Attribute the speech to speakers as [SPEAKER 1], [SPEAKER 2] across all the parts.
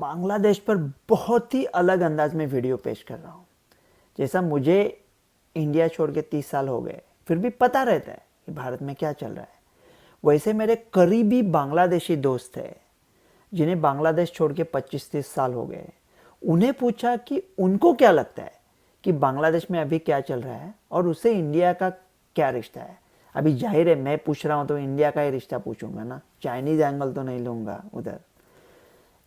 [SPEAKER 1] बांग्लादेश पर बहुत ही अलग अंदाज में वीडियो पेश कर रहा हूँ। जैसा मुझे इंडिया छोड़ के 30 साल हो गए, फिर भी पता रहता है कि भारत में क्या चल रहा है, वैसे मेरे करीबी बांग्लादेशी दोस्त हैं जिन्हें बांग्लादेश छोड़ के 25-30 साल हो गए। उन्हें पूछा कि उनको क्या लगता है कि बांग्लादेश में अभी क्या चल रहा है और उससे इंडिया का क्या रिश्ता है। अभी जाहिर है मैं पूछ रहा हूँ तो इंडिया का ही रिश्ता पूछूंगा ना, चाइनीज एंगल तो नहीं लूँगा उधर।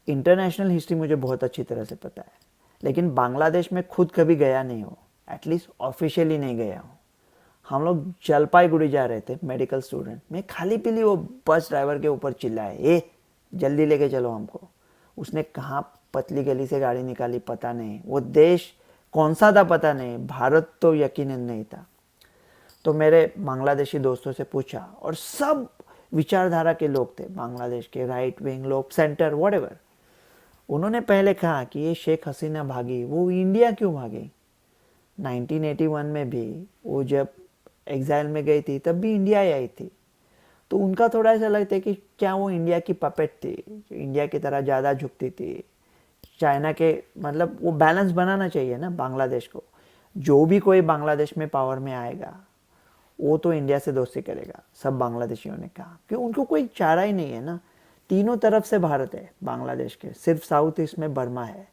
[SPEAKER 1] इंटरनेशनल हिस्ट्री मुझे बहुत अच्छी तरह से पता है, लेकिन बांग्लादेश में खुद कभी गया नहीं हूँ, एटलीस्ट ऑफिशियली नहीं गया हूँ। हम लोग जलपाईगुड़ी जा रहे थे, मेडिकल स्टूडेंट। मैं खाली पीली वो बस ड्राइवर के ऊपर चिल्लाए, ए जल्दी लेके चलो हमको। उसने कहाँ पतली गली से गाड़ी निकाली पता नहीं, वो देश कौन सा था पता नहीं, भारत तो यकीनन नहीं था। तो मेरे बांग्लादेशी दोस्तों से पूछा और सब विचारधारा के लोग थे, बांग्लादेश के राइट विंग लोग, सेंटर, व्हाटएवर। उन्होंने पहले कहा कि ये शेख हसीना भागी, वो इंडिया क्यों भागी। 1981 में भी वो जब एग्जाइल में गई थी तब भी इंडिया ही आई थी। तो उनका थोड़ा ऐसा लगता है कि क्या वो इंडिया की पपेट थी, इंडिया की तरह ज़्यादा झुकती थी। चाइना के मतलब वो बैलेंस बनाना चाहिए ना बांग्लादेश को। जो भी कोई बांग्लादेश में पावर में आएगा वो तो इंडिया से दोस्ती करेगा, सब बांग्लादेशियों ने कहा, क्योंकि उनको कोई चारा ही नहीं है ना। तीनों तरफ से भारत है बांग्लादेश के, सिर्फ साउथ ईस्ट में बर्मा है।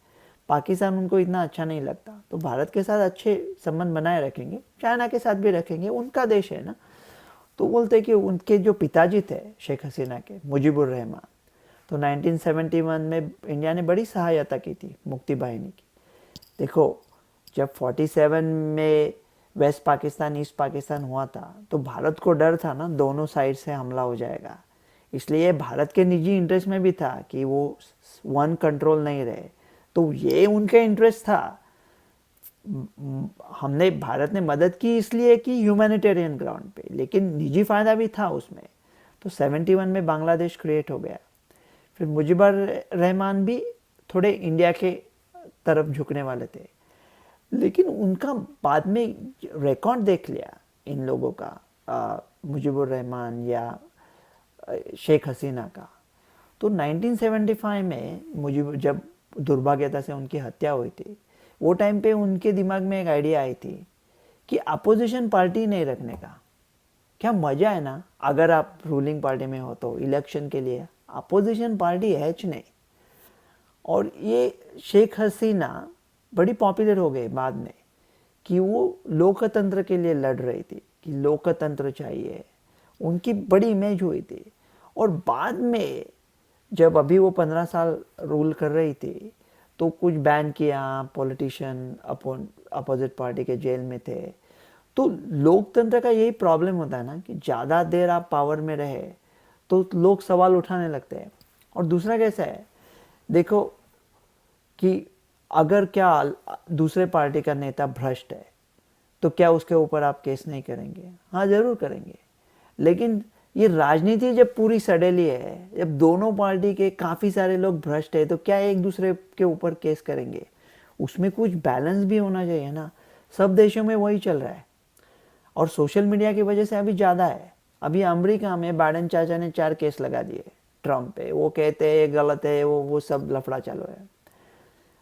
[SPEAKER 1] पाकिस्तान उनको इतना अच्छा नहीं लगता, तो भारत के साथ अच्छे संबंध बनाए रखेंगे, चाइना के साथ भी रखेंगे, उनका देश है ना। तो बोलते कि उनके जो पिताजी थे शेख हसीना के, मुजीबुर रहमान, तो 1971 में इंडिया ने बड़ी सहायता की थी मुक्ति बाहिनी की। देखो जब 47 में वेस्ट पाकिस्तान ईस्ट पाकिस्तान हुआ था तो भारत को डर था ना दोनों साइड से हमला हो जाएगा, इसलिए भारत के निजी इंटरेस्ट में भी था कि वो वन कंट्रोल नहीं रहे। तो ये उनका इंटरेस्ट था। हमने भारत ने मदद की इसलिए कि ह्यूमैनिटेरियन ग्राउंड पे, लेकिन निजी फ़ायदा भी था उसमें। तो 71 में बांग्लादेश क्रिएट हो गया। फिर मुजीबर रहमान भी थोड़े इंडिया के तरफ झुकने वाले थे, लेकिन उनका बाद में रिकॉर्ड देख लिया इन लोगों का, मुजीबुर रहमान या शेख हसीना का। तो 1975 में मुझे जब दुर्भाग्यता से उनकी हत्या हुई थी, वो टाइम पे उनके दिमाग में एक आइडिया आई थी कि अपोजिशन पार्टी नहीं रखने का। क्या मज़ा है ना, अगर आप रूलिंग पार्टी में हो तो इलेक्शन के लिए अपोजिशन पार्टी है नहीं। और ये शेख हसीना बड़ी पॉपुलर हो गई बाद में कि वो लोकतंत्र के लिए लड़ रही थी, कि लोकतंत्र चाहिए, उनकी बड़ी इमेज हुई थी। और बाद में जब अभी वो 15 साल रूल कर रही थी तो कुछ बैन किया, पॉलिटिशियन अपोजिट पार्टी के जेल में थे। तो लोकतंत्र का यही प्रॉब्लम होता है ना कि ज़्यादा देर आप पावर में रहे तो लोग सवाल उठाने लगते हैं। और दूसरा कैसा है, देखो कि अगर क्या दूसरे पार्टी का नेता भ्रष्ट है तो क्या उसके ऊपर आप केस नहीं करेंगे? हाँ ज़रूर करेंगे। लेकिन ये राजनीति जब पूरी सड़ेली है, जब दोनों पार्टी के काफ़ी सारे लोग भ्रष्ट है, तो क्या एक दूसरे के ऊपर केस करेंगे? उसमें कुछ बैलेंस भी होना चाहिए ना। सब देशों में वही चल रहा है और सोशल मीडिया की वजह से अभी ज़्यादा है। अभी अमेरिका में बाइडेन चाचा ने 4 केस लगा दिए ट्रम्प पे, वो कहते हैं ये गलत है, वो सब लफड़ा चालू है।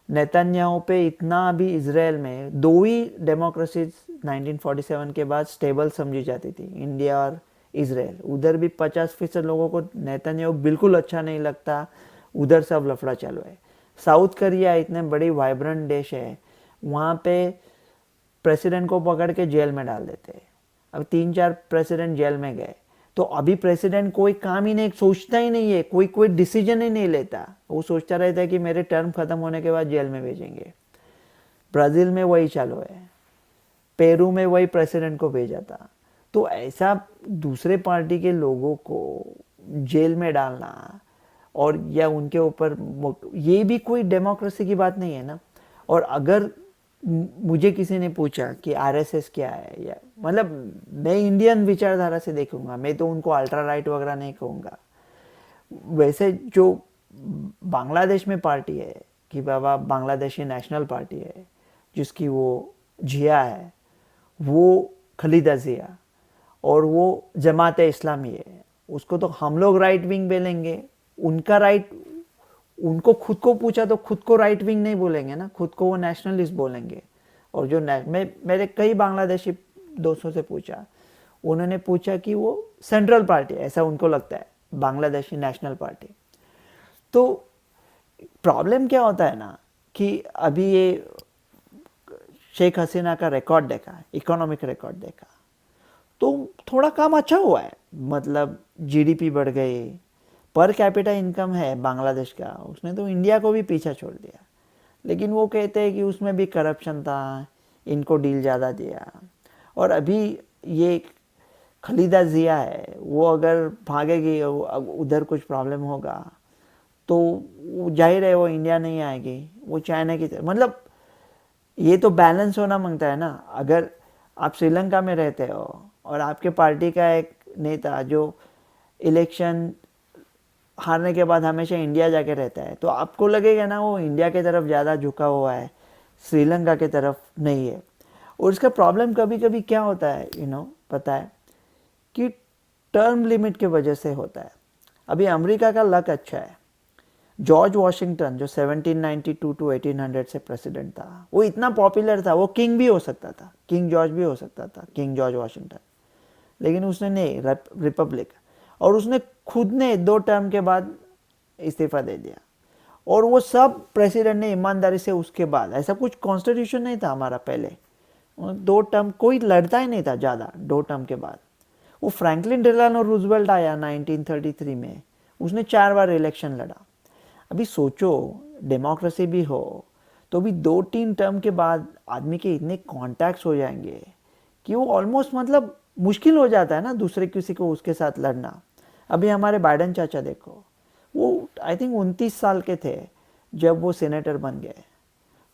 [SPEAKER 1] नेतन्याहू पे इतना, अभी इजराइल में 2 ही डेमोक्रेसीज 1947 के बाद स्टेबल समझी जाती थी, इंडिया और इजराइल। उधर भी 50% लोगों को नेतन्याहू बिल्कुल अच्छा नहीं लगता, उधर सब लफड़ा चालू है। साउथ कोरिया इतने बड़ी वाइब्रेंट देश है, वहाँ पे प्रेसिडेंट को पकड़ के जेल में डाल देते हैं। अब 3-4 प्रेसिडेंट जेल में गए, तो अभी प्रेसिडेंट कोई काम ही नहीं, सोचता ही नहीं है, कोई डिसीजन ही नहीं लेता। वो सोचता रहता है कि मेरे टर्म खत्म होने के बाद जेल में भेजेंगे। ब्राज़ील में वही चालू है, पेरू में वही प्रेसिडेंट को भेजा था। तो ऐसा दूसरे पार्टी के लोगों को जेल में डालना और या उनके ऊपर, ये भी कोई डेमोक्रेसी की बात नहीं है ना। और अगर मुझे किसी ने पूछा कि आरएसएस क्या है, या मतलब मैं इंडियन विचारधारा से देखूंगा, मैं तो उनको अल्ट्रा राइट वगैरह नहीं कहूँगा। वैसे जो बांग्लादेश में पार्टी है कि बाबा बांग्लादेशी नेशनल पार्टी है जिसकी वो जिया है, वो खलीदा जिया, और वो जमात इस्लामी है, उसको तो हम लोग राइट विंग बोलेंगे। उनका राइट उनको खुद को पूछा तो खुद को राइट विंग नहीं बोलेंगे ना, खुद को वो नेशनलिस्ट बोलेंगे। और जो मेरे कई बांग्लादेशी दोस्तों से पूछा, उन्होंने पूछा कि वो सेंट्रल पार्टी, ऐसा उनको लगता है, बांग्लादेशी नेशनल पार्टी। तो प्रॉब्लम क्या होता है ना कि अभी ये शेख हसीना का रिकॉर्ड देखा, इकोनॉमिक रिकॉर्ड देखा, तो थोड़ा काम अच्छा हुआ है, मतलब जीडीपी बढ़ गई, पर कैपिटा इनकम है बांग्लादेश का, उसने तो इंडिया को भी पीछा छोड़ दिया। लेकिन वो कहते हैं कि उसमें भी करप्शन था, इनको डील ज़्यादा दिया। और अभी ये खलीदा जिया है, वो अगर भागेगी, उधर कुछ प्रॉब्लम होगा तो जाहिर है वो इंडिया नहीं आएगी, वो चाइना की तरफ, मतलब ये तो बैलेंस होना मांगता है ना। अगर आप श्रीलंका में रहते हो और आपके पार्टी का एक नेता जो इलेक्शन हारने के बाद हमेशा इंडिया जाके रहता है, तो आपको लगेगा ना वो इंडिया की तरफ ज़्यादा झुका हुआ है, श्रीलंका की तरफ नहीं है। और इसका प्रॉब्लम कभी कभी क्या होता है पता है कि टर्म लिमिट की वजह से होता है। अभी अमेरिका का लक अच्छा है, जॉर्ज वॉशिंगटन जो 1792 टू 1800 से प्रेसिडेंट था, वो इतना पॉपुलर था, वो किंग भी हो सकता था, किंग जॉर्ज भी हो सकता था, किंग जॉर्ज वॉशिंगटन। लेकिन उसने नहीं, रिपब्लिक। और उसने खुद ने 2 टर्म के बाद इस्तीफा दे दिया। और वो सब प्रेसिडेंट ने ईमानदारी से उसके बाद, ऐसा कुछ कॉन्स्टिट्यूशन नहीं था हमारा पहले, 2 टर्म कोई लड़ता ही नहीं था ज़्यादा 2 टर्म के बाद। वो फ्रैंकलिन डेलानो रूजवेल्ट आया 1933 में, उसने 4 बार इलेक्शन लड़ा। अभी सोचो, डेमोक्रेसी भी हो तो भी 2-3 टर्म के बाद आदमी के इतने कॉन्टैक्ट्स हो जाएंगे कि वो ऑलमोस्ट, मतलब मुश्किल हो जाता है ना दूसरे किसी को उसके साथ लड़ना। अभी हमारे बाइडन चाचा देखो, वो आई थिंक 29 साल के थे जब वो सेनेटर बन गए,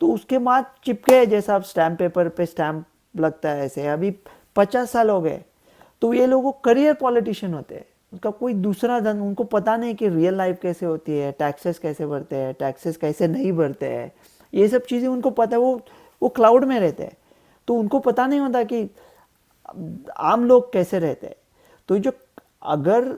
[SPEAKER 1] तो उसके बाद चिपके, जैसा अब स्टैम्प पेपर पे स्टैम्प लगता है ऐसे, अभी 50 साल हो गए। तो ये लोगों करियर पॉलिटिशियन होते हैं, उसका कोई दूसरा धन, उनको पता नहीं कि रियल लाइफ कैसे होती है, टैक्सेस कैसे भरते हैं, टैक्सेस कैसे नहीं भरते हैं, ये सब चीज़ें उनको पता है। वो क्लाउड में रहते हैं, तो उनको पता नहीं होता कि आम लोग कैसे रहते हैं। तो जो अगर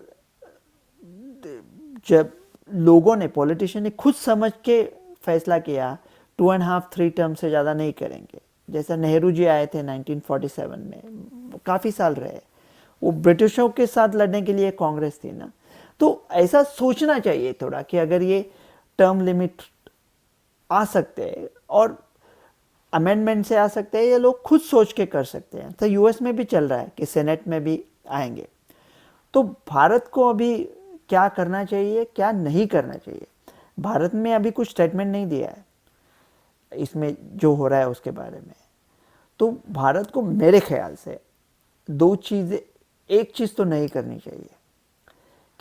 [SPEAKER 1] जब लोगों ने, पॉलिटिशियन ने खुद समझ के फैसला किया 2.5-3 टर्म से ज़्यादा नहीं करेंगे, जैसा नेहरू जी आए थे 1947 में, काफ़ी साल रहे, वो ब्रिटिशों के साथ लड़ने के लिए कांग्रेस थी ना। तो ऐसा सोचना चाहिए थोड़ा कि अगर ये टर्म लिमिट आ सकते हैं और अमेंडमेंट से आ सकते हैं, ये लोग खुद सोच के कर सकते हैं। तो यूएस में भी चल रहा है कि सेनेट में भी आएंगे। तो भारत को अभी क्या करना चाहिए, क्या नहीं करना चाहिए, भारत में अभी कुछ स्टेटमेंट नहीं दिया है इसमें जो हो रहा है उसके बारे में। तो भारत को मेरे ख्याल से 2 चीज़ें, एक चीज़ तो नहीं करनी चाहिए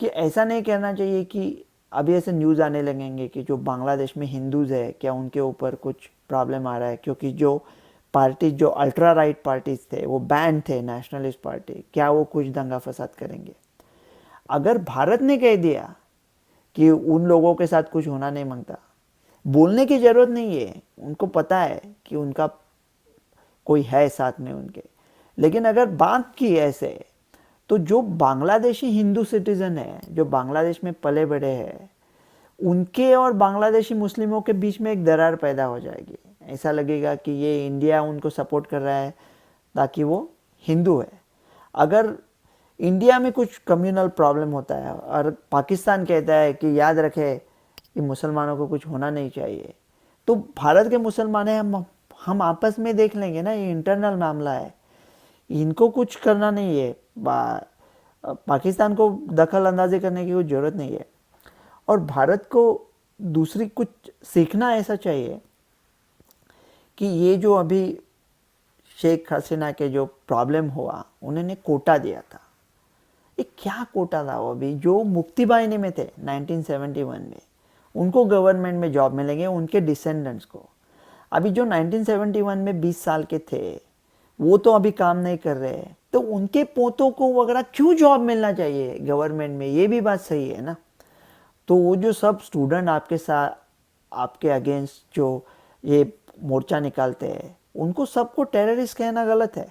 [SPEAKER 1] कि ऐसा नहीं कहना चाहिए कि अभी ऐसे न्यूज़ आने लगेंगे कि जो बांग्लादेश में हिंदूज़ है क्या उनके ऊपर कुछ प्रॉब्लम आ रहा है, क्योंकि जो पार्टी, जो अल्ट्रा राइट पार्टीज थे वो बैन थे, नेशनलिस्ट पार्टी, क्या वो कुछ दंगा फसाद करेंगे। अगर भारत ने कह दिया कि उन लोगों के साथ कुछ होना नहीं मांगता, बोलने की ज़रूरत नहीं है, उनको पता है कि उनका कोई है साथ में उनके। लेकिन अगर बात की ऐसे, तो जो बांग्लादेशी हिंदू सिटीज़न है, जो बांग्लादेश में पले बड़े हैं, उनके और बांग्लादेशी मुस्लिमों के बीच में एक दरार पैदा हो जाएगी। ऐसा लगेगा कि ये इंडिया उनको सपोर्ट कर रहा है ताकि वो हिंदू है। अगर इंडिया में कुछ कम्युनल प्रॉब्लम होता है और पाकिस्तान कहता है कि याद रखे कि मुसलमानों को कुछ होना नहीं चाहिए, तो भारत के मुसलमान हैं, हम आपस में देख लेंगे ना, ये इंटरनल मामला है, इनको कुछ करना नहीं है, पाकिस्तान को दखल अंदाजी करने की कोई ज़रूरत नहीं है। और भारत को दूसरी कुछ सीखना ऐसा चाहिए कि ये जो अभी शेख हसीना के जो प्रॉब्लम हुआ, उन्होंने कोटा दिया था, ये क्या कोटा था वो, अभी जो मुक्ति बाहिनी में थे 1971 में, उनको गवर्नमेंट में जॉब मिलेंगे, उनके डिसेंडेंट्स को। अभी जो 1971 में 20 साल के थे वो तो अभी काम नहीं कर रहे, तो उनके पोतों को वगैरह क्यों जॉब मिलना चाहिए गवर्नमेंट में, ये भी बात सही है ना। तो वो जो सब स्टूडेंट आपके साथ, आपके अगेंस्ट जो ये मोर्चा निकालते हैं, उनको सबको टेररिस्ट कहना गलत है।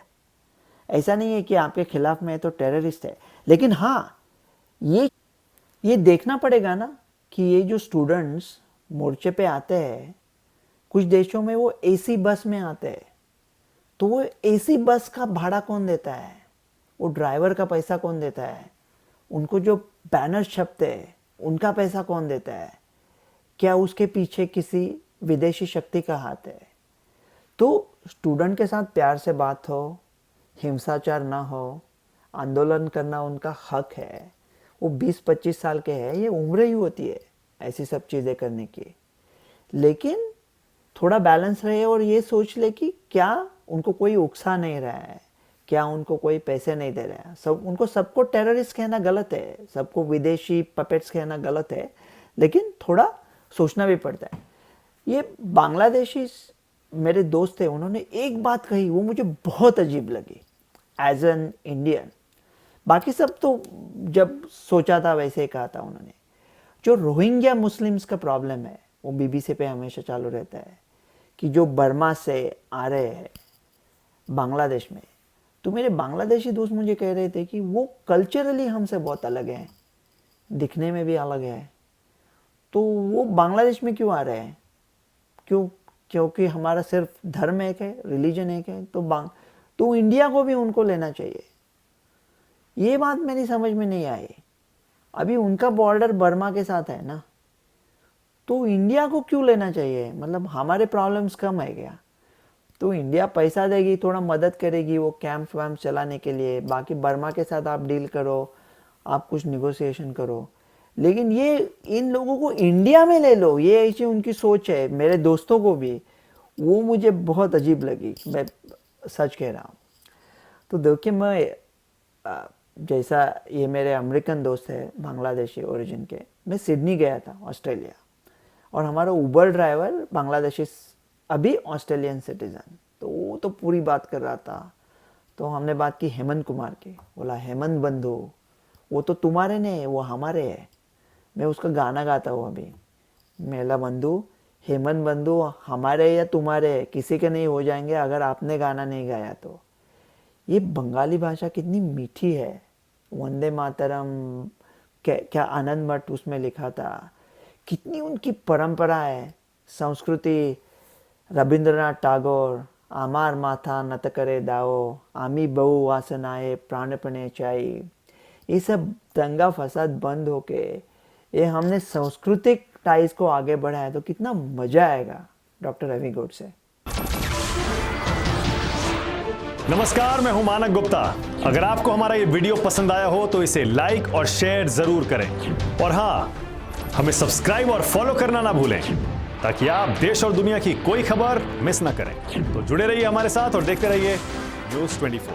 [SPEAKER 1] ऐसा नहीं है कि आपके खिलाफ में तो टेररिस्ट है, लेकिन हाँ, ये देखना पड़ेगा ना कि ये जो स्टूडेंट्स मोर्चे पे आते हैं, कुछ देशों में वो एसी बस में आते हैं, तो वो एसी बस का भाड़ा कौन देता है? वो ड्राइवर का पैसा कौन देता है? उनको जो बैनर छपते हैं उनका पैसा कौन देता है? क्या उसके पीछे किसी विदेशी शक्ति का हाथ है? तो स्टूडेंट के साथ प्यार से बात हो, हिंसाचार ना हो, आंदोलन करना उनका हक है। वो 20-25 साल के हैं, ये उम्र ही होती है ऐसी सब चीज़ें करने की। लेकिन थोड़ा बैलेंस रहे और ये सोच ले कि क्या उनको कोई उकसा नहीं रहा है, क्या उनको कोई पैसे नहीं दे रहा है। सबको टेररिस्ट कहना गलत है, सबको विदेशी पपेट्स कहना गलत है, लेकिन थोड़ा सोचना भी पड़ता है। ये बांग्लादेशी मेरे दोस्त थे, उन्होंने एक बात कही, वो मुझे बहुत अजीब लगी एज एन इंडियन। बाकी सब तो जब सोचा था वैसे ही कहा था उन्होंने। जो रोहिंग्या मुस्लिम्स का प्रॉब्लम है, वो बीबीसी पे हमेशा चालू रहता है कि जो बर्मा से आ रहे हैं बांग्लादेश में, तो मेरे बांग्लादेशी दोस्त मुझे कह रहे थे कि वो कल्चरली हमसे बहुत अलग हैं, दिखने में भी अलग है, तो वो बांग्लादेश में क्यों आ रहे हैं? क्योंकि हमारा सिर्फ धर्म एक है, रिलीजन एक है, तो इंडिया को भी उनको लेना चाहिए। ये बात मेरी समझ में नहीं आई। अभी उनका बॉर्डर बर्मा के साथ है ना, तो इंडिया को क्यों लेना चाहिए? मतलब हमारे प्रॉब्लम्स कम है क्या? तो इंडिया पैसा देगी, थोड़ा मदद करेगी वो कैंप वैम्प चलाने के लिए, बाकी बर्मा के साथ आप डील करो, आप कुछ निगोशिएशन करो। लेकिन ये इन लोगों को इंडिया में ले लो, ये ऐसी उनकी सोच है। मेरे दोस्तों को भी वो मुझे बहुत अजीब लगी, मैं सच कह रहा हूँ। तो देखिए, मैं जैसा ये मेरे अमेरिकन दोस्त है बांग्लादेशी ओरिजिन के, मैं सिडनी गया था ऑस्ट्रेलिया, और हमारा उबर ड्राइवर बांग्लादेशी, अभी ऑस्ट्रेलियन सिटीज़न, तो वो तो पूरी बात कर रहा था। तो हमने बात की हेमंत कुमार की, बोला हेमंत बंधु वो तो तुम्हारे नहीं है, वो हमारे है। मैं उसका गाना गाता हूँ अभी, मेला बंधु हेमंत बंधु हमारे या तुम्हारे किसी के नहीं हो जाएंगे अगर आपने गाना नहीं गाया तो। ये बंगाली भाषा कितनी मीठी है, वंदे मातरम, क्या आनंद मठ उसमें लिखा था, कितनी उनकी परंपरा है, संस्कृति। रविंद्रनाथ टैगोर, आमार माथा नत करे दाओ, आमी बहु वासनाए प्राणपणे चाई, ये सब दंगा फसाद बंद होके ये हमने सांस्कृतिक टाइज को आगे बढ़ाया तो कितना मजा आएगा। डॉक्टर रवि गोड से
[SPEAKER 2] नमस्कार, मैं हूं मानक गुप्ता। अगर आपको हमारा ये वीडियो पसंद आया हो तो इसे लाइक और शेयर जरूर करें, और हाँ, हमें सब्सक्राइब और फॉलो करना ना भूलें ताकि आप देश और दुनिया की कोई खबर मिस ना करें। तो जुड़े रहिए हमारे साथ और देखते रहिए न्यूज़ 24।